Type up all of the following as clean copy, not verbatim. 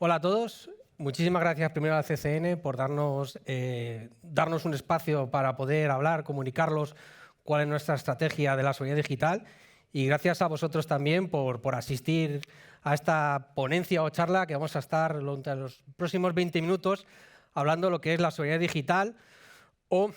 Hola a todos. Muchísimas gracias primero al CCN por darnos un espacio para poder hablar, comunicarlos cuál es nuestra estrategia de la seguridad digital. Y gracias a vosotros también por asistir a esta ponencia o charla que vamos a estar durante los próximos 20 minutos hablando de lo que es la seguridad digital o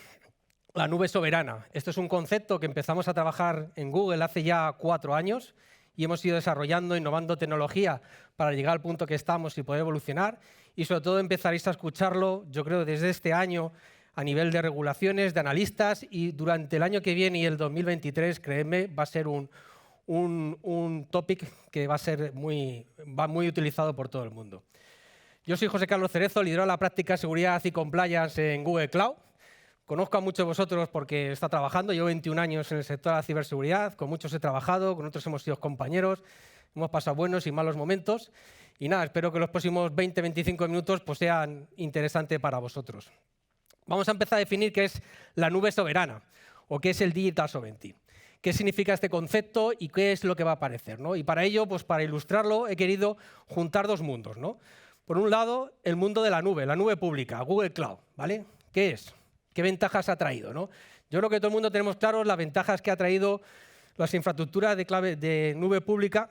la nube soberana. Esto es un concepto que empezamos a trabajar en Google hace ya 4 años y hemos ido desarrollando, innovando tecnología para llegar al punto que estamos y poder evolucionar. Y sobre todo empezaréis a escucharlo, yo creo, desde este año a nivel de regulaciones, de analistas, y durante el año que viene y el 2023, créeme, va a ser un topic que va muy utilizado por todo el mundo. Yo soy José Carlos Cerezo, lidero la práctica de seguridad y compliance en Google Cloud. Conozco a muchos de vosotros porque está trabajando, llevo 21 años en el sector de la ciberseguridad, con muchos he trabajado, con otros hemos sido compañeros, hemos pasado buenos y malos momentos. Y nada, espero que los próximos 20-25 minutos sean interesantes para vosotros. Vamos a empezar a definir qué es la nube soberana o qué es el Digital Sovereignty. ¿Qué significa este concepto y qué es lo que va a aparecer, ¿no? Y para ello, para ilustrarlo, he querido juntar dos mundos, ¿no? Por un lado, el mundo de la nube pública, Google Cloud, ¿vale? ¿Qué es? ¿Qué ventajas ha traído, ¿no? Yo creo que todo el mundo tenemos claro las ventajas que ha traído las infraestructuras de nube pública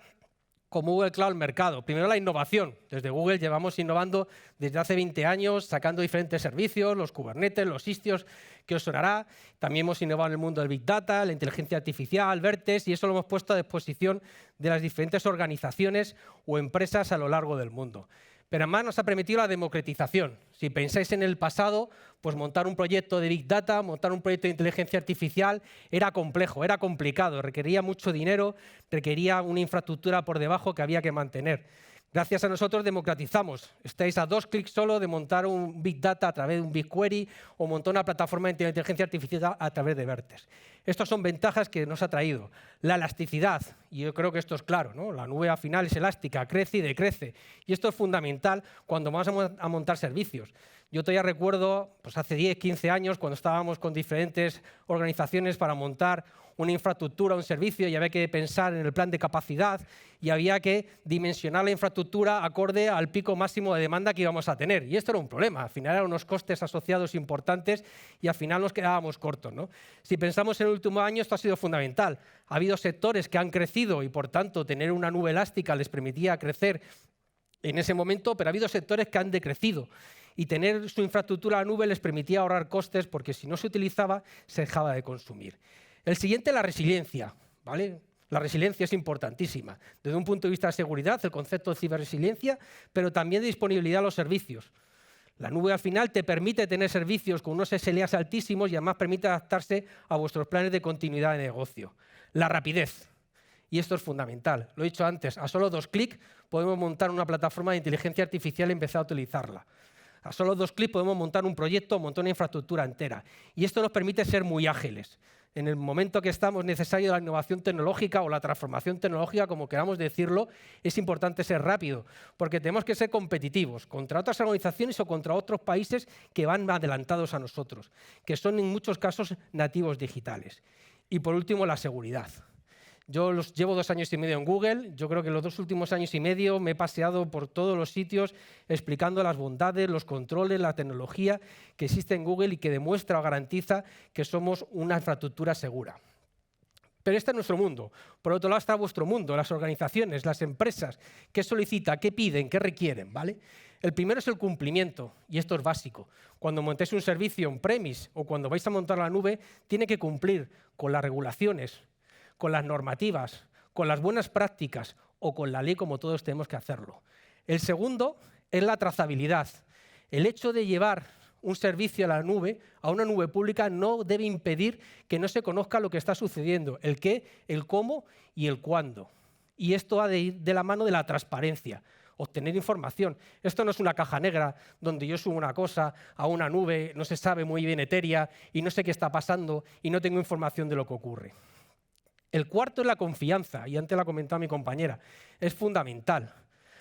como Google Cloud al mercado. Primero, la innovación. Desde Google llevamos innovando desde hace 20 años, sacando diferentes servicios, los Kubernetes, los Istios, que os sonará. También hemos innovado en el mundo del Big Data, la inteligencia artificial, Vertex, y eso lo hemos puesto a disposición de las diferentes organizaciones o empresas a lo largo del mundo. Pero además nos ha permitido la democratización. Si pensáis en el pasado, pues montar un proyecto de Big Data, montar un proyecto de inteligencia artificial era complejo, era complicado, requería mucho dinero, requería una infraestructura por debajo que había que mantener. Gracias a nosotros democratizamos. Estáis a 2 clics solo de montar un Big Data a través de un BigQuery o montar una plataforma de inteligencia artificial a través de Vertex. Estas son ventajas que nos ha traído. La elasticidad, y yo creo que esto es claro, ¿no? La nube al final es elástica, crece y decrece. Y esto es fundamental cuando vamos a montar servicios. Yo todavía recuerdo, hace 10, 15 años, cuando estábamos con diferentes organizaciones para montar una infraestructura, un servicio, y había que pensar en el plan de capacidad y había que dimensionar la infraestructura acorde al pico máximo de demanda que íbamos a tener. Y esto era un problema. Al final eran unos costes asociados importantes y al final nos quedábamos cortos, ¿no? Si pensamos en el último año, esto ha sido fundamental. Ha habido sectores que han crecido y, por tanto, tener una nube elástica les permitía crecer en ese momento, pero ha habido sectores que han decrecido. Y tener su infraestructura a la nube les permitía ahorrar costes porque si no se utilizaba, se dejaba de consumir. El siguiente, la resiliencia, ¿vale? La resiliencia es importantísima. Desde un punto de vista de seguridad, el concepto de ciberresiliencia, pero también de disponibilidad de los servicios. La nube al final te permite tener servicios con unos SLAs altísimos y además permite adaptarse a vuestros planes de continuidad de negocio. La rapidez. Y esto es fundamental. Lo he dicho antes, a solo 2 clics podemos montar una plataforma de inteligencia artificial y empezar a utilizarla. A solo 2 clics podemos montar un proyecto, montar una infraestructura entera. Y esto nos permite ser muy ágiles. En el momento que estamos necesario la innovación tecnológica o la transformación tecnológica, como queramos decirlo, es importante ser rápido, porque tenemos que ser competitivos contra otras organizaciones o contra otros países que van adelantados a nosotros, que son en muchos casos nativos digitales. Y por último, la seguridad. Yo llevo 2 años y medio en Google. Yo creo que en los 2 últimos años y medio me he paseado por todos los sitios explicando las bondades, los controles, la tecnología que existe en Google y que demuestra o garantiza que somos una infraestructura segura. Pero este es nuestro mundo. Por otro lado está vuestro mundo, las organizaciones, las empresas. ¿Qué solicitan? ¿Qué piden? ¿Qué requieren? ¿Vale? El primero es el cumplimiento, y esto es básico. Cuando montéis un servicio on-premise o cuando vais a montar la nube, tiene que cumplir con las regulaciones, con las normativas, con las buenas prácticas o con la ley, como todos tenemos que hacerlo. El segundo es la trazabilidad. El hecho de llevar un servicio a la nube, a una nube pública, no debe impedir que no se conozca lo que está sucediendo, el qué, el cómo y el cuándo. Y esto ha de ir de la mano de la transparencia, obtener información. Esto no es una caja negra donde yo subo una cosa a una nube, no se sabe muy bien etérea y no sé qué está pasando y no tengo información de lo que ocurre. El cuarto es la confianza, y antes la ha comentado mi compañera. Es fundamental.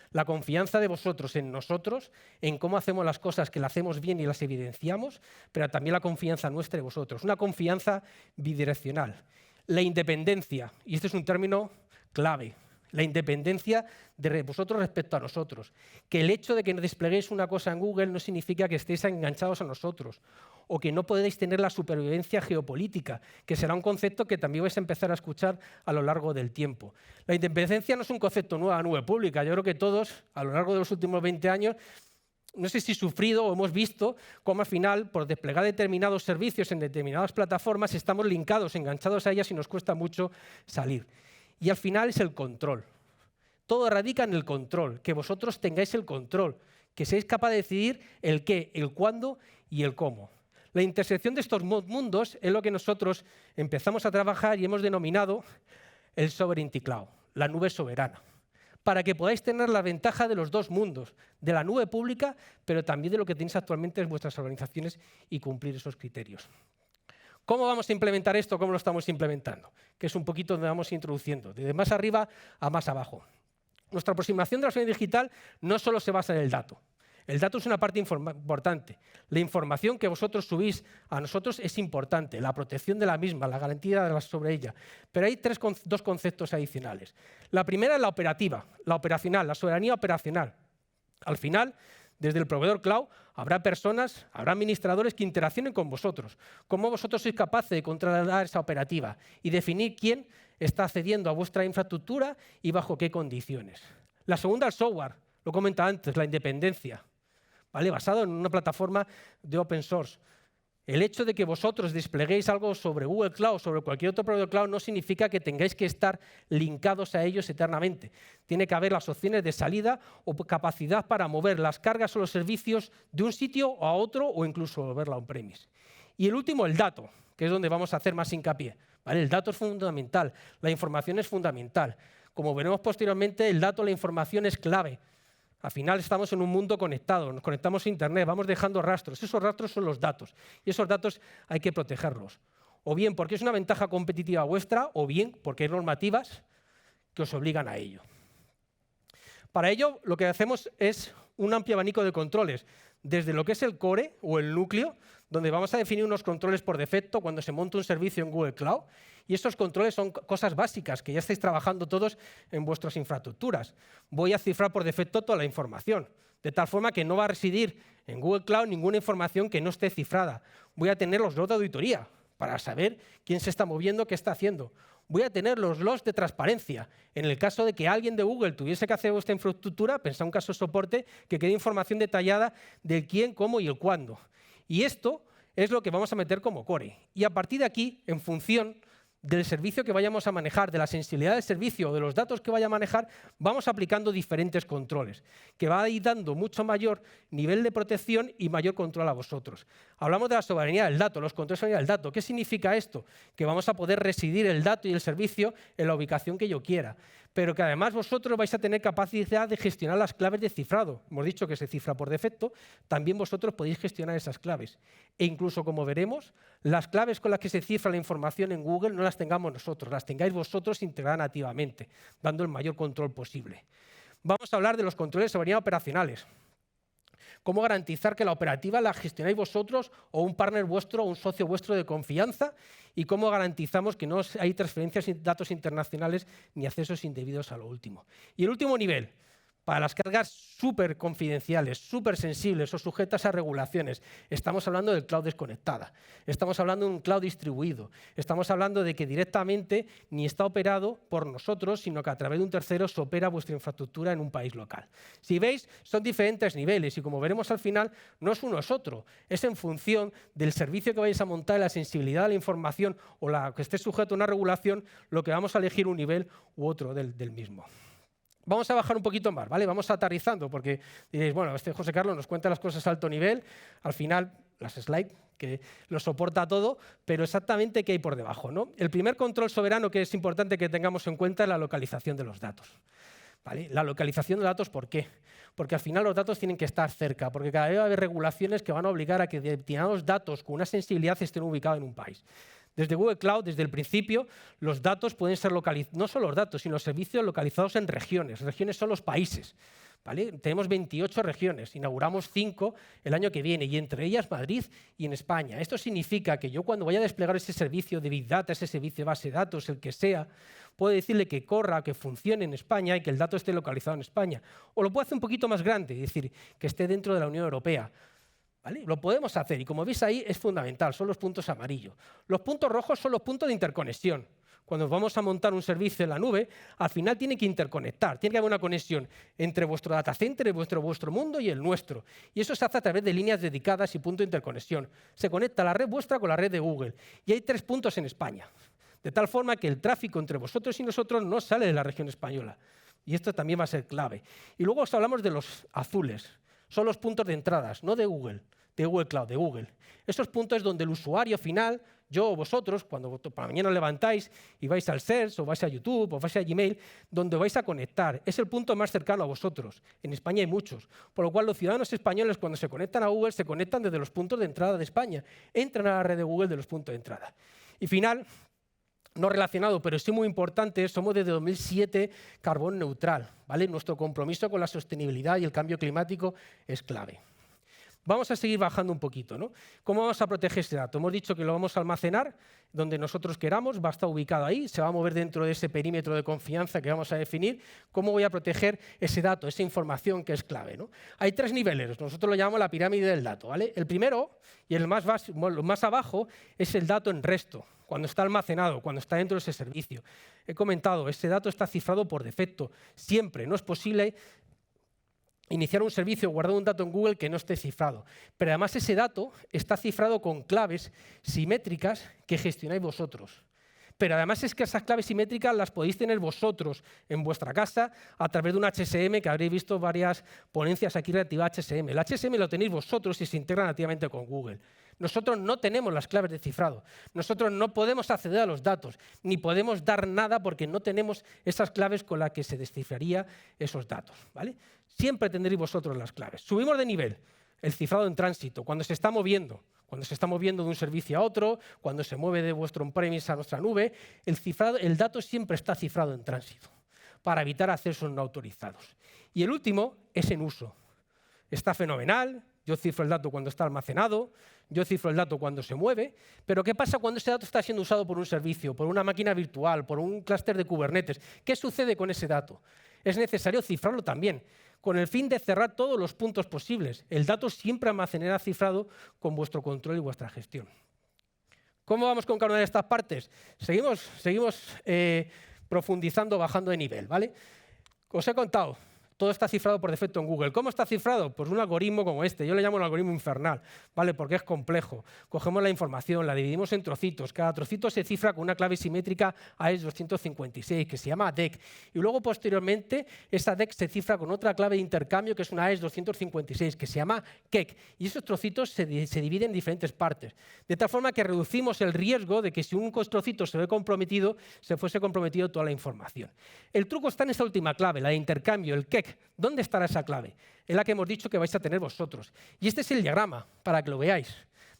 La confianza de vosotros en nosotros, en cómo hacemos las cosas, que las hacemos bien y las evidenciamos, pero también la confianza nuestra de vosotros. Una confianza bidireccional. La independencia, y este es un término clave. la independencia de vosotros respecto a nosotros. Que el hecho de que despleguéis una cosa en Google no significa que estéis enganchados a nosotros o que no podéis tener la supervivencia geopolítica, que será un concepto que también vais a empezar a escuchar a lo largo del tiempo. La independencia no es un concepto nuevo a la nube pública. Yo creo que todos, a lo largo de los últimos 20 años, no sé si sufrido o hemos visto cómo al final, por desplegar determinados servicios en determinadas plataformas, estamos linkados, enganchados a ellas y nos cuesta mucho salir. Y al final es el control. Todo radica en el control, que vosotros tengáis el control, que seáis capaces de decidir el qué, el cuándo y el cómo. La intersección de estos mundos es lo que nosotros empezamos a trabajar y hemos denominado el Sovereignty Cloud, la nube soberana, para que podáis tener la ventaja de los dos mundos, de la nube pública, pero también de lo que tenéis actualmente en vuestras organizaciones y cumplir esos criterios. ¿Cómo vamos a implementar esto? ¿Cómo lo estamos implementando? Que es un poquito donde vamos introduciendo, desde más arriba a más abajo. Nuestra aproximación de la seguridad digital no solo se basa en el dato. El dato es una parte importante. La información que vosotros subís a nosotros es importante, la protección de la misma, la garantía sobre ella. Pero hay dos conceptos adicionales. La primera es la operativa, la operacional, la soberanía operacional. Al final, desde el proveedor cloud, habrá personas, habrá administradores que interaccionen con vosotros. Cómo vosotros sois capaces de controlar esa operativa y definir quién está accediendo a vuestra infraestructura y bajo qué condiciones. La segunda, el software. Lo comentaba antes, la independencia. ¿Vale? Basado en una plataforma de open source. El hecho de que vosotros despleguéis algo sobre Google Cloud, sobre cualquier otro proveedor cloud, no significa que tengáis que estar linkados a ellos eternamente. Tiene que haber las opciones de salida o capacidad para mover las cargas o los servicios de un sitio a otro o incluso volverla on-premise. Y el último, el dato, que es donde vamos a hacer más hincapié. ¿Vale? El dato es fundamental, la información es fundamental. Como veremos posteriormente, el dato, la información es clave. Al final estamos en un mundo conectado, nos conectamos a Internet, vamos dejando rastros. Esos rastros son los datos y esos datos hay que protegerlos. O bien porque es una ventaja competitiva vuestra o bien porque hay normativas que os obligan a ello. Para ello lo que hacemos es un amplio abanico de controles, desde lo que es el core o el núcleo, donde vamos a definir unos controles por defecto cuando se monta un servicio en Google Cloud. Y estos controles son cosas básicas que ya estáis trabajando todos en vuestras infraestructuras. Voy a cifrar por defecto toda la información, de tal forma que no va a residir en Google Cloud ninguna información que no esté cifrada. Voy a tener los logs de auditoría para saber quién se está moviendo, qué está haciendo. Voy a tener los logs de transparencia. En el caso de que alguien de Google tuviese que hacer vuestra infraestructura, pensad un caso de soporte, que quede información detallada del quién, cómo y el cuándo. Y esto es lo que vamos a meter como core. Y a partir de aquí, en función del servicio que vayamos a manejar, de la sensibilidad del servicio o de los datos que vaya a manejar, vamos aplicando diferentes controles, que va a ir dando mucho mayor nivel de protección y mayor control a vosotros. Hablamos de la soberanía del dato, los controles de soberanía del dato. ¿Qué significa esto? Que vamos a poder residir el dato y el servicio en la ubicación que yo quiera, pero que además vosotros vais a tener capacidad de gestionar las claves de cifrado. Hemos dicho que se cifra por defecto, también vosotros podéis gestionar esas claves. E incluso, como veremos, las claves con las que se cifra la información en Google no las tengamos nosotros, las tengáis vosotros integradas nativamente, dando el mayor control posible. Vamos a hablar de los controles de soberanía operacionales. Cómo garantizar que la operativa la gestionáis vosotros o un partner vuestro o un socio vuestro de confianza y cómo garantizamos que no hay transferencias de datos internacionales ni accesos indebidos a lo último. Y el último nivel, para las cargas súper confidenciales, súper sensibles o sujetas a regulaciones. Estamos hablando del cloud desconectada, estamos hablando de un cloud distribuido, estamos hablando de que directamente ni está operado por nosotros, sino que a través de un tercero se opera vuestra infraestructura en un país local. Si veis, son diferentes niveles y como veremos al final, no es uno es otro, es en función del servicio que vayáis a montar, la sensibilidad de la información o la que esté sujeto a una regulación, lo que vamos a elegir un nivel u otro del mismo. Vamos a bajar un poquito más, ¿vale? Vamos aterrizando, porque diréis, bueno, José Carlos nos cuenta las cosas a alto nivel, al final las slides, que lo soporta todo, pero exactamente qué hay por debajo, ¿no? El primer control soberano que es importante que tengamos en cuenta es la localización de los datos. ¿Vale? La localización de datos, ¿por qué? Porque al final los datos tienen que estar cerca, porque cada vez va a haber regulaciones que van a obligar a que determinados datos con una sensibilidad estén ubicados en un país. Desde Google Cloud, desde el principio, los datos pueden ser localizados, no solo los datos, sino los servicios localizados en regiones. Regiones son los países. ¿Vale? Tenemos 28 regiones, inauguramos 5 el año que viene, y entre ellas Madrid y en España. Esto significa que yo cuando vaya a desplegar ese servicio de Big Data, ese servicio de base de datos, el que sea, puede decirle que corra, que funcione en España y que el dato esté localizado en España. O lo puede hacer un poquito más grande, es decir, que esté dentro de la Unión Europea. ¿Vale? Lo podemos hacer y como veis ahí es fundamental, son los puntos amarillos. Los puntos rojos son los puntos de interconexión. Cuando vamos a montar un servicio en la nube, al final tiene que interconectar, tiene que haber una conexión entre vuestro data center, vuestro mundo y el nuestro. Y eso se hace a través de líneas dedicadas y puntos de interconexión. Se conecta la red vuestra con la red de Google. Y hay 3 puntos en España, de tal forma que el tráfico entre vosotros y nosotros no sale de la región española. Y esto también va a ser clave. Y luego os hablamos de los azules. Son los puntos de entradas, no de Google Cloud, de Google. Esos puntos es donde el usuario final, yo o vosotros, cuando por la mañana os levantáis y vais al Search, o vais a YouTube, o vais a Gmail, donde vais a conectar. Es el punto más cercano a vosotros. En España hay muchos. Por lo cual, los ciudadanos españoles, cuando se conectan a Google, se conectan desde los puntos de entrada de España. Entran a la red de Google de los puntos de entrada. Y final, no relacionado, pero sí muy importante, somos desde 2007 carbón neutral, ¿vale? Nuestro compromiso con la sostenibilidad y el cambio climático es clave. Vamos a seguir bajando un poquito, ¿no? ¿Cómo vamos a proteger ese dato? Hemos dicho que lo vamos a almacenar donde nosotros queramos, va a estar ubicado ahí, se va a mover dentro de ese perímetro de confianza que vamos a definir. ¿Cómo voy a proteger ese dato, esa información que es clave, ¿no? Hay 3 niveles, nosotros lo llamamos la pirámide del dato, ¿vale? El primero, y el más abajo, es el dato en resto, cuando está almacenado, cuando está dentro de ese servicio. He comentado, ese dato está cifrado por defecto, siempre, no es posible iniciar un servicio o guardar un dato en Google que no esté cifrado. Pero además ese dato está cifrado con claves simétricas que gestionáis vosotros. Pero además es que esas claves simétricas las podéis tener vosotros en vuestra casa a través de un HSM, que habréis visto varias ponencias aquí relativas a HSM. El HSM lo tenéis vosotros y se integra nativamente con Google. Nosotros no tenemos las claves de cifrado. Nosotros no podemos acceder a los datos, ni podemos dar nada porque no tenemos esas claves con las que se descifraría esos datos, ¿vale? Siempre tendréis vosotros las claves. Subimos de nivel, el cifrado en tránsito, cuando se está moviendo de un servicio a otro, cuando se mueve de vuestro on-premise a nuestra nube, el dato siempre está cifrado en tránsito para evitar accesos no autorizados. Y el último es en uso. Está fenomenal, yo cifro el dato cuando está almacenado, yo cifro el dato cuando se mueve, pero ¿qué pasa cuando ese dato está siendo usado por un servicio, por una máquina virtual, por un clúster de Kubernetes? ¿Qué sucede con ese dato? Es necesario cifrarlo también, con el fin de cerrar todos los puntos posibles. El dato siempre almacenará cifrado con vuestro control y vuestra gestión. ¿Cómo vamos con cada una de estas partes? Seguimos profundizando, bajando de nivel, ¿vale? Os he contado. Todo está cifrado por defecto en Google. ¿Cómo está cifrado? Pues un algoritmo como este. Yo le llamo el algoritmo infernal, ¿vale? Porque es complejo. Cogemos la información, la dividimos en trocitos. Cada trocito se cifra con una clave simétrica AES 256, que se llama DEC. Y luego, posteriormente, esa DEC se cifra con otra clave de intercambio, que es una AES 256, que se llama KEC. Y esos trocitos se dividen en diferentes partes. De tal forma que reducimos el riesgo de que si un trocito se ve comprometido, se fuese comprometido toda la información. El truco está en esa última clave, la de intercambio, el KEC. ¿Dónde estará esa clave? Es la que hemos dicho que vais a tener vosotros. Y este es el diagrama, para que lo veáis.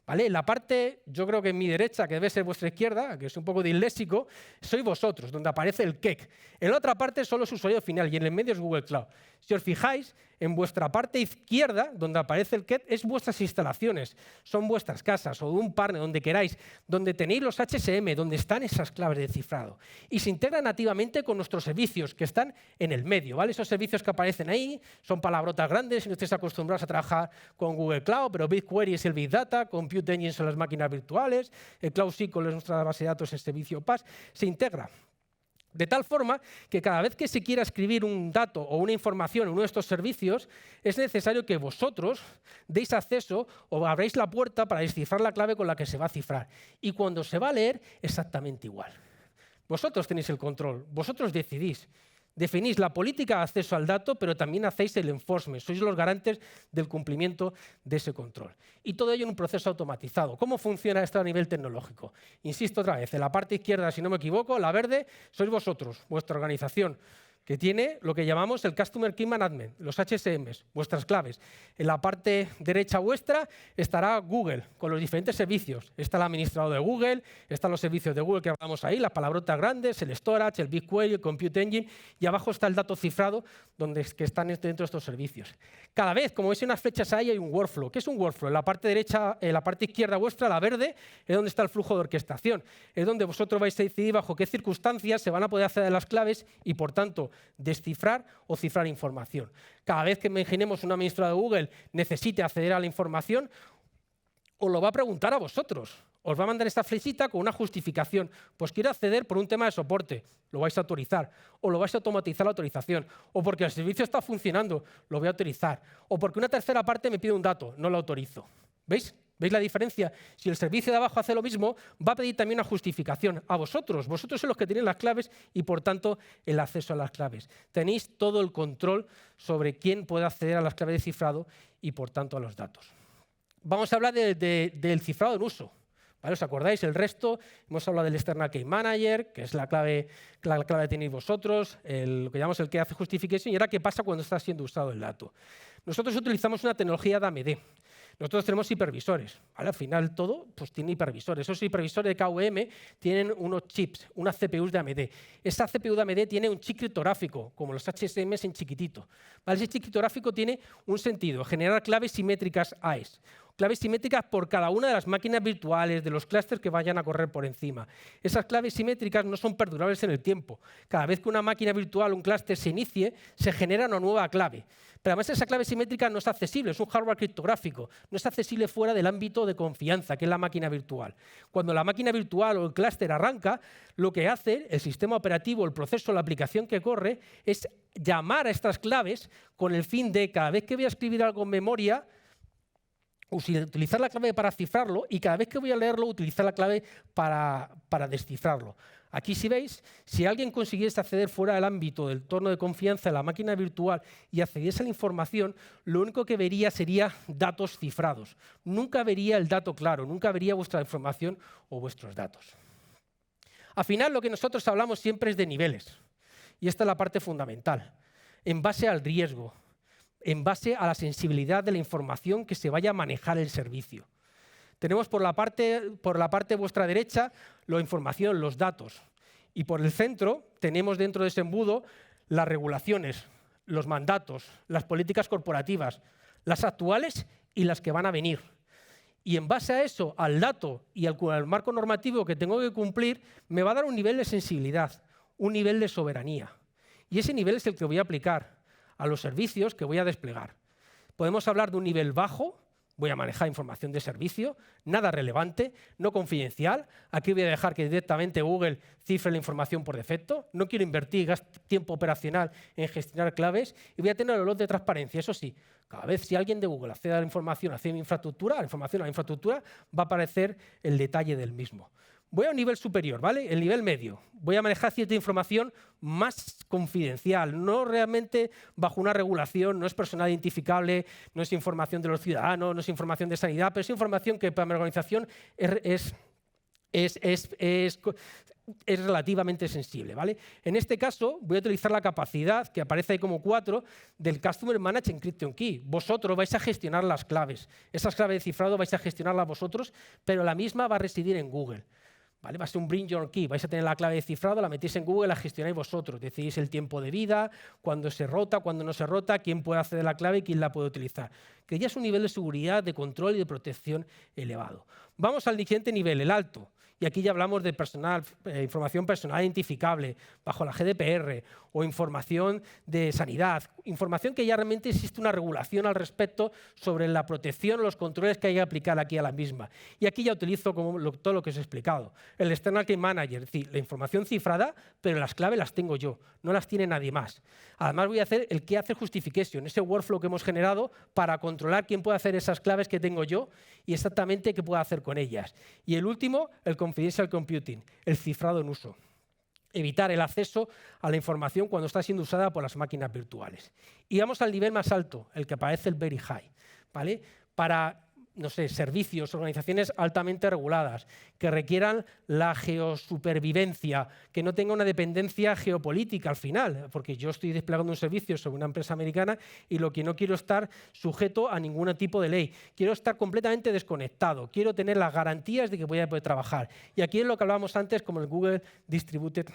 ¿Vale? La parte, yo creo que en mi derecha, que debe ser vuestra izquierda, que es un poco disléxico, sois vosotros, donde aparece el KEC. En la otra parte son los usuarios finales y en el medio es Google Cloud. Si os fijáis, en vuestra parte izquierda, donde aparece el KEC, es vuestras instalaciones, son vuestras casas o de un partner, donde queráis, donde tenéis los HSM, donde están esas claves de cifrado. Y se integran nativamente con nuestros servicios, que están en el medio, ¿vale? Esos servicios que aparecen ahí son palabrotas grandes, si no estáis acostumbrados a trabajar con Google Cloud, pero BigQuery es el Big Data, Compute Engine son las máquinas virtuales, el Cloud SQL es nuestra base de datos en servicio PaaS, se integra. De tal forma que cada vez que se quiera escribir un dato o una información en uno de estos servicios, es necesario que vosotros deis acceso o abráis la puerta para descifrar la clave con la que se va a cifrar. Y cuando se va a leer, exactamente igual. Vosotros tenéis el control, vosotros decidís. Definís la política de acceso al dato, pero también hacéis el enforcement. Sois los garantes del cumplimiento de ese control. Y todo ello en un proceso automatizado. ¿Cómo funciona esto a nivel tecnológico? Insisto otra vez, en la parte izquierda, si no me equivoco, la verde, sois vosotros, vuestra organización. que tiene lo que llamamos el Customer Key Management, los HSMs, vuestras claves. En la parte derecha vuestra estará Google, con los diferentes servicios. Está el administrador de Google, están los servicios de Google que hablamos ahí, las palabrotas grandes, el storage, el BigQuery, el Compute Engine, y abajo está el dato cifrado que están dentro de estos servicios. Cada vez, como veis unas flechas ahí, hay un workflow. ¿Qué es un workflow? En la parte derecha, en la parte izquierda vuestra, la verde, es donde está el flujo de orquestación. Es donde vosotros vais a decidir bajo qué circunstancias se van a poder acceder a las claves y, por tanto, descifrar o cifrar información. Cada vez que imaginemos un administrador de Google necesite acceder a la información, os lo va a preguntar a vosotros. Os va a mandar esta flechita con una justificación. Pues quiero acceder por un tema de soporte, lo vais a autorizar. O lo vais a automatizar la autorización. O porque el servicio está funcionando, lo voy a autorizar. O porque una tercera parte me pide un dato, no lo autorizo. ¿Veis? ¿Veis la diferencia? Si el servicio de abajo hace lo mismo, va a pedir también una justificación a vosotros. Vosotros sois los que tenéis las claves y, por tanto, el acceso a las claves. Tenéis todo el control sobre quién puede acceder a las claves de cifrado y, por tanto, a los datos. Vamos a hablar del cifrado en uso. ¿Vale? ¿Os acordáis? El resto, hemos hablado del External Key Manager, que es la clave que tenéis vosotros, lo que llamamos el Key Access Justification, y ahora qué pasa cuando está siendo usado el dato. Nosotros utilizamos una tecnología de AMD. Nosotros tenemos hipervisores, ¿vale? Al final todo pues, tiene hipervisores. Esos hipervisores de KVM tienen unos chips, unas CPUs de AMD. Esa CPU de AMD tiene un chip criptográfico, como los HSMs en chiquitito. ¿Vale? Ese chip criptográfico tiene un sentido, generar claves simétricas AES. Claves simétricas por cada una de las máquinas virtuales, de los clústeres que vayan a correr por encima. Esas claves simétricas no son perdurables en el tiempo. Cada vez que una máquina virtual o un clúster se inicie, se genera una nueva clave. Pero además esa clave simétrica no es accesible, es un hardware criptográfico, no es accesible fuera del ámbito de confianza, que es la máquina virtual. Cuando la máquina virtual o el clúster arranca, lo que hace el sistema operativo, el proceso, la aplicación que corre, es llamar a estas claves con el fin de, cada vez que voy a escribir algo en memoria, utilizar la clave para cifrarlo y cada vez que voy a leerlo, utilizar la clave para descifrarlo. Aquí, si veis, si alguien consiguiese acceder fuera del ámbito del entorno de confianza de la máquina virtual y accediese a la información, lo único que vería sería datos cifrados. Nunca vería el dato claro, nunca vería vuestra información o vuestros datos. Al final, lo que nosotros hablamos siempre es de niveles. Y esta es la parte fundamental. En base al riesgo, en base a la sensibilidad de la información que se vaya a manejar el servicio. Tenemos por la parte vuestra derecha la información, los datos. Y por el centro tenemos dentro de ese embudo las regulaciones, los mandatos, las políticas corporativas, las actuales y las que van a venir. Y en base a eso, al dato y al marco normativo que tengo que cumplir, me va a dar un nivel de sensibilidad, un nivel de soberanía. Y ese nivel es el que voy a aplicar a los servicios que voy a desplegar. Podemos hablar de un nivel bajo. Voy a manejar información de servicio, nada relevante, no confidencial. Aquí voy a dejar que directamente Google cifre la información por defecto. No quiero invertir tiempo operacional en gestionar claves y voy a tener el olor de transparencia. Eso sí, cada vez si alguien de Google accede a la información, accede a mi infraestructura, a la información a la infraestructura, va a aparecer el detalle del mismo. Voy a un nivel superior, ¿vale? El nivel medio. Voy a manejar cierta información más confidencial, no realmente bajo una regulación, no es personal identificable, no es información de los ciudadanos, no es información de sanidad, pero es información que para mi organización es relativamente sensible, ¿vale? En este caso, voy a utilizar la capacidad, que aparece ahí como 4, del Customer Managed Encryption Key. Vosotros vais a gestionar las claves. Esas claves de cifrado vais a gestionarlas vosotros, pero la misma va a residir en Google. ¿Vale? Va a ser un bring your key, vais a tener la clave de cifrado, la metéis en Google, la gestionáis vosotros, decidís el tiempo de vida, cuándo se rota, cuándo no se rota, quién puede acceder a la clave y quién la puede utilizar. Que ya es un nivel de seguridad, de control y de protección elevado. Vamos al siguiente nivel, el alto. Y aquí ya hablamos de información personal identificable bajo la GDPR o información de sanidad, información que ya realmente existe una regulación al respecto sobre la protección, los controles que hay que aplicar aquí a la misma. Y aquí ya utilizo todo lo que os he explicado. El External Key Manager, es decir, la información cifrada, pero las claves las tengo yo, no las tiene nadie más. Además voy a hacer el Key Access Justification, ese workflow que hemos generado para controlar quién puede hacer esas claves que tengo yo y exactamente qué puedo hacer con ellas. Y el último, el Confidential Computing, el cifrado en uso. Evitar el acceso a la información cuando está siendo usada por las máquinas virtuales. Y vamos al nivel más alto, el que aparece el Very High, ¿vale? Para no sé, servicios, organizaciones altamente reguladas, que requieran la geosupervivencia, que no tenga una dependencia geopolítica al final, porque yo estoy desplegando un servicio sobre una empresa americana y lo que no quiero estar sujeto a ningún tipo de ley. Quiero estar completamente desconectado, quiero tener las garantías de que voy a poder trabajar. Y aquí es lo que hablábamos antes como el Google Distributed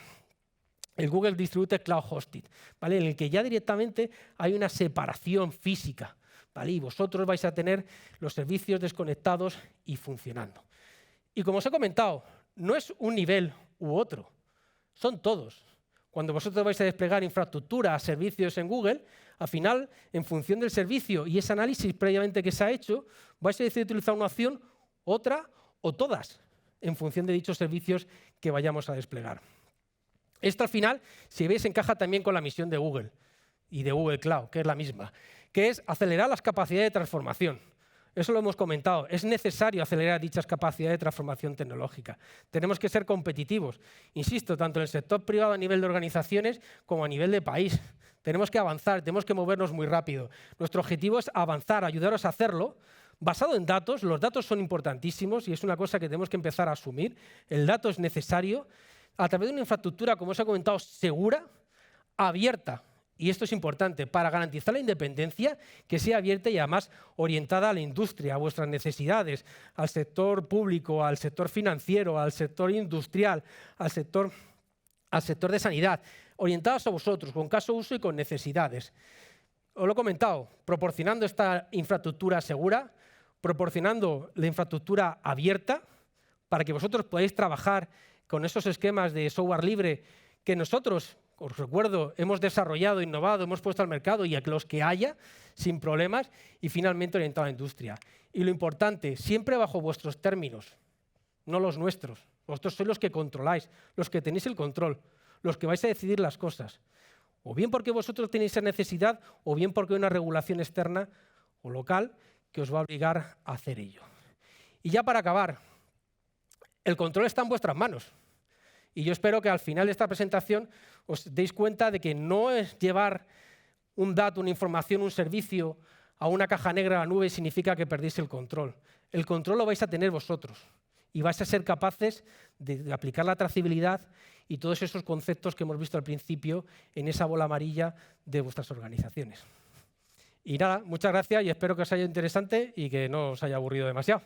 Cloud Hosting, ¿vale? En el que ya directamente hay una separación física, ¿vale? Y vosotros vais a tener los servicios desconectados y funcionando. Y como os he comentado, no es un nivel u otro, son todos. Cuando vosotros vais a desplegar infraestructura, servicios en Google, al final, en función del servicio y ese análisis previamente que se ha hecho, vais a decidir utilizar una opción, otra o todas, en función de dichos servicios que vayamos a desplegar. Esto al final, si veis, encaja también con la misión de Google y de Google Cloud, que es la misma, que es acelerar las capacidades de transformación. Eso lo hemos comentado. Es necesario acelerar dichas capacidades de transformación tecnológica. Tenemos que ser competitivos, insisto, tanto en el sector privado a nivel de organizaciones como a nivel de país. Tenemos que avanzar, tenemos que movernos muy rápido. Nuestro objetivo es avanzar, ayudaros a hacerlo, basado en datos. Los datos son importantísimos y es una cosa que tenemos que empezar a asumir. El dato es necesario a través de una infraestructura, como os he comentado, segura, abierta. Y esto es importante, para garantizar la independencia, que sea abierta y además orientada a la industria, a vuestras necesidades, al sector público, al sector financiero, al sector industrial, al sector de sanidad, orientadas a vosotros, con caso uso y con necesidades. Os lo he comentado, proporcionando esta infraestructura segura, proporcionando la infraestructura abierta, para que vosotros podáis trabajar con esos esquemas de software libre que nosotros, os recuerdo, hemos desarrollado, innovado, hemos puesto al mercado y a los que haya, sin problemas, y finalmente orientado a la industria. Y lo importante, siempre bajo vuestros términos, no los nuestros. Vosotros sois los que controláis, los que tenéis el control, los que vais a decidir las cosas. O bien porque vosotros tenéis esa necesidad, o bien porque hay una regulación externa o local que os va a obligar a hacer ello. Y ya para acabar, el control está en vuestras manos. Y yo espero que al final de esta presentación os deis cuenta de que no es llevar un dato, una información, un servicio a una caja negra a la nube significa que perdéis el control. El control lo vais a tener vosotros y vais a ser capaces de aplicar la trazabilidad y todos esos conceptos que hemos visto al principio en esa bola amarilla de vuestras organizaciones. Y nada, muchas gracias y espero que os haya interesante y que no os haya aburrido demasiado.